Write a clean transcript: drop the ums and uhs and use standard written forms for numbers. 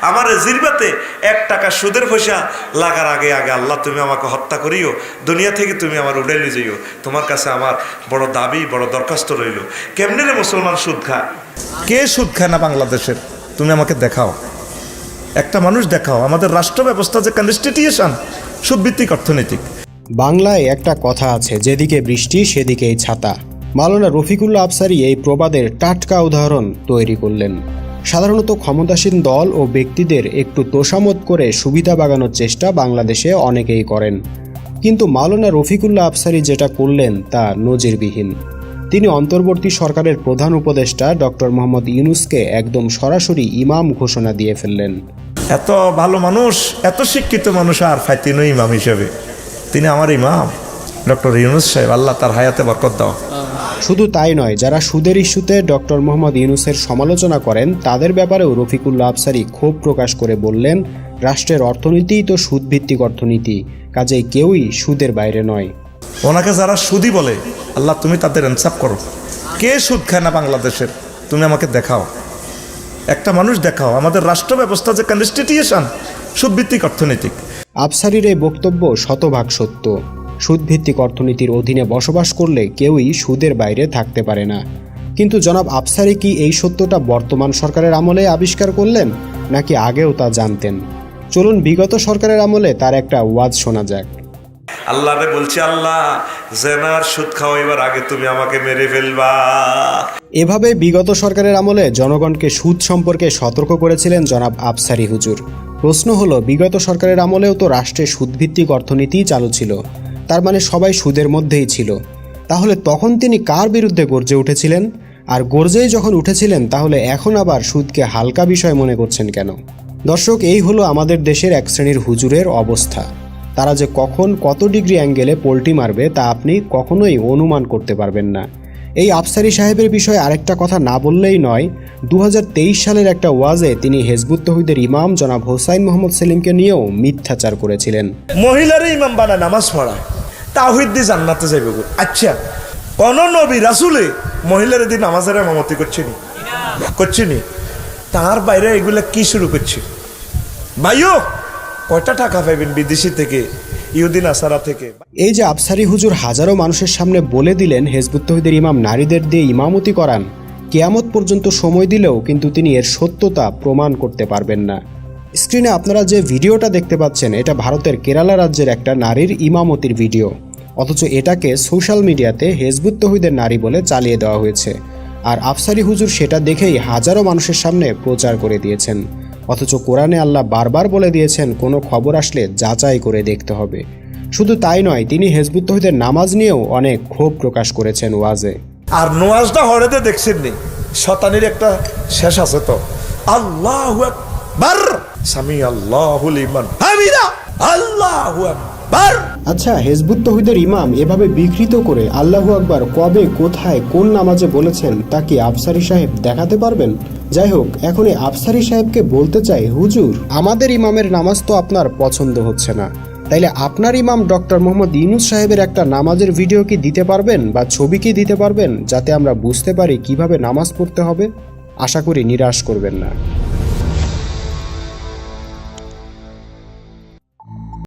আমার জিরবাতে 1 টাকা সুদের পয়সা লাগার আগে আগে আল্লাহ তুমি আমাকে হত্যা করিও, দুনিয়া থেকে তুমি আমার উড়ে নিয়ে যাইও। তোমার কাছে আমার বড় দাবি, বড় দরখাস্ত রইল। কেমনে রে মুসলমান সুদ খায়? কে সুদ খায় না বাংলাদেশের? তুমি আমাকে দেখাও, একটা মানুষ দেখাও। আমাদের রাষ্ট্র ব্যবস্থা যে কনস্টিটিউশন সুদভিত্তিক অর্থনৈতিক। বাংলায় একটা কথা আছে, যেদিকে বৃষ্টি সেদিকেই ছাতা। মাওলানা রফিকুল্লাহ আফসারী এই প্রবাদের টাটকা উদাহরণ তৈরি করলেন। সাধারণত ক্ষমতাসীন দল ও ব্যক্তিদের একটু তোষামত করে সুবিধা বাগানোর চেষ্টা বাংলাদেশে অনেকেই করেন, কিন্তু মাওলানা রফিকুল্লাহ আফসারী যেটা করলেন তা নজিরবিহীন। তিনি অন্তর্বর্তী সরকারের প্রধান উপদেষ্টা ডক্টর মোহাম্মদ ইউনূসকে একদম সরাসরি ইমাম ঘোষণা দিয়ে ফেললেন। এত ভালো মানুষ, এত শিক্ষিত মানুষ আর ফাইতিনো ইমাম হিসেবে তিনি আমার ইমাম ডক্টর ইউনূস সাহেব, আল্লাহ তার হায়াতে বরকত দাও। শুধু তাই নয়, যারা সুদের ইস্যুতে ডক্টর মোহাম্মদ ইউনূসের সমালোচনা করেন তাদের ব্যাপারেও রফিকুল্লাহ আফসারী ক্ষোভ প্রকাশ করে বললেন, রাষ্ট্রের অর্থনীতিই তো সুদভিত্তিক অর্থনীতি, কাজেই কেউই সুদের বাইরে নয়। ওনাকে যারা সুদী বলে, আল্লাহ তুমি তাদের ইনসাফ করো। কে সুদ খায় না বাংলাদেশের? তুমি আমাকে দেখাও, একটা মানুষ দেখাও। আমাদের রাষ্ট্র ব্যবস্থা যে কনস্টিটিউশন সুদভিত্তিক অর্থনৈতিক। আফসারীর এই বক্তব্য শতভাগ সত্য। সুদভিত্তিক অর্থনীতির অধীনে বসবাস করলে কেউই সুদের বাইরে থাকতে পারে না। কিন্তু জনাব আফসারী কি এই সত্যটা বর্তমান সরকারের আমলে আবিষ্কার করলেন, নাকি আগেও তা জানতেন? চলুন বিগত সরকারের আমলে তার একটা ওয়াজ শোনা যাক। আল্লাহ রে বলছি, আল্লাহ জেনার সুদ খাওয়াইবার আগে তুমি আমাকে মেরে ফেলবা। এভাবে বিগত সরকারের আমলে জনগণকে সুদ সম্পর্কে সতর্ক করেছিলেন জনাব আফসারী হুজুর। প্রশ্ন হলো, বিগত সরকারের আমলেও তো রাষ্ট্রে সুদভিত্তিক অর্থনীতিই চালু ছিল, তার মানে সবাই সুদের মধ্যেই ছিল। তাহলে তখন তিনি কার বিরুদ্ধে গর্জে উঠেছিলেন? আর গর্জেই যখন উঠেছিলেন, তাহলে এখন আবার সুদকে হালকা বিষয় মনে করছেন কেন? দর্শক, এই হলো আমাদের দেশের এক শ্রেণীর হুজুরের অবস্থা। তারা যে কখন কত ডিগ্রি অ্যাঙ্গেলে পোল্টি মারবে তা আপনি কখনোই অনুমান করতে পারবেন না। এই আফসারী সাহেবের বিষয়ে আরেকটা কথা না বললেই নয়। 2023 সালের একটা ওয়াজে তিনি হিজবুত তৌহিদের ইমাম জনাব হোসাইন মোহাম্মদ সেলিমকে নিয়েও মিথ্যাচার করেছিলেন। মহিলারই ইমাম বানায় নামাজ পড়ায়, তাওহীদ দিয়ে জান্নাতে যাইবে। আচ্ছা, কোন নবী রাসূলে মহিলার দিন নামাজের ইমামতি করছেনি? তার বাইরে এগুলা কি শুরু করছে? ভাইও কয়টা টাকা পাইবেন বিদেশি থেকে, ইহুদি নাসারা থেকে? এই যে আফসারী হুজুর হাজারো মানুষের সামনে বলে দিলেন হিজবুত তৌহিদের ইমাম নারীদের দিয়ে ইমামতি করান, কিয়ামত পর্যন্ত সময় দিলেও কিন্তু তিনি এর সত্যতা প্রমাণ করতে পারবেন না। স্ক্রিনে আপনারা যে ভিডিওটা দেখতে পাচ্ছেন, এটা ভারতের কেরালা রাজ্যের একটা নারীর ইমামতির ভিডিও, অথচ এটাকে সোশ্যাল মিডিয়াতে হিজবুত তৌহিদের নারী বলে চালিয়ে দেওয়া হয়েছে। আর আফসারী হুজুর সেটা দেখেই হাজারো মানুষের সামনে প্রচার করে দিয়েছেন। অথচ কোরআনে আল্লাহ বারবার বলে দিয়েছেন, কোনো খবর আসলে যাচাই করে দেখতে হবে। শুধু তাই নয়, তিনি হিজবুত তৌহিদের নামাজ নিয়েও অনেক ক্ষোভ প্রকাশ করেছেন ওয়াজে। আর নোয়াজটা হরেতে দেখছেন নি, শতানির একটা শেষ আছে তো, আল্লাহু আকবার, সামি আল্লাহু লিমান হামিদা, আল্লাহু আকবার। আচ্ছা, হিজবুত তৌহিদের ইমাম এভাবে বিকৃত করে আল্লাহু আকবার কবে, কোথায়, কোন নামাজে বলেছেন তা কি আফসারী সাহেব দেখাতে পারবেন? যাই হোক, এখন এই আফসারী সাহেবকে বলতে চাই, হুজুর, আমাদের ইমামের নামাজ তো আপনার পছন্দ হচ্ছে না, তাইলে আপনার ইমাম ডক্টর মোহাম্মদ ইউনূস সাহেবের একটা নামাজের ভিডিও কি দিতে পারবেন, বা ছবি কি দিতে পারবেন, যাতে আমরা বুঝতে পারি কিভাবে নামাজ পড়তে হবে? আশা করি নিরাশ করবেন না।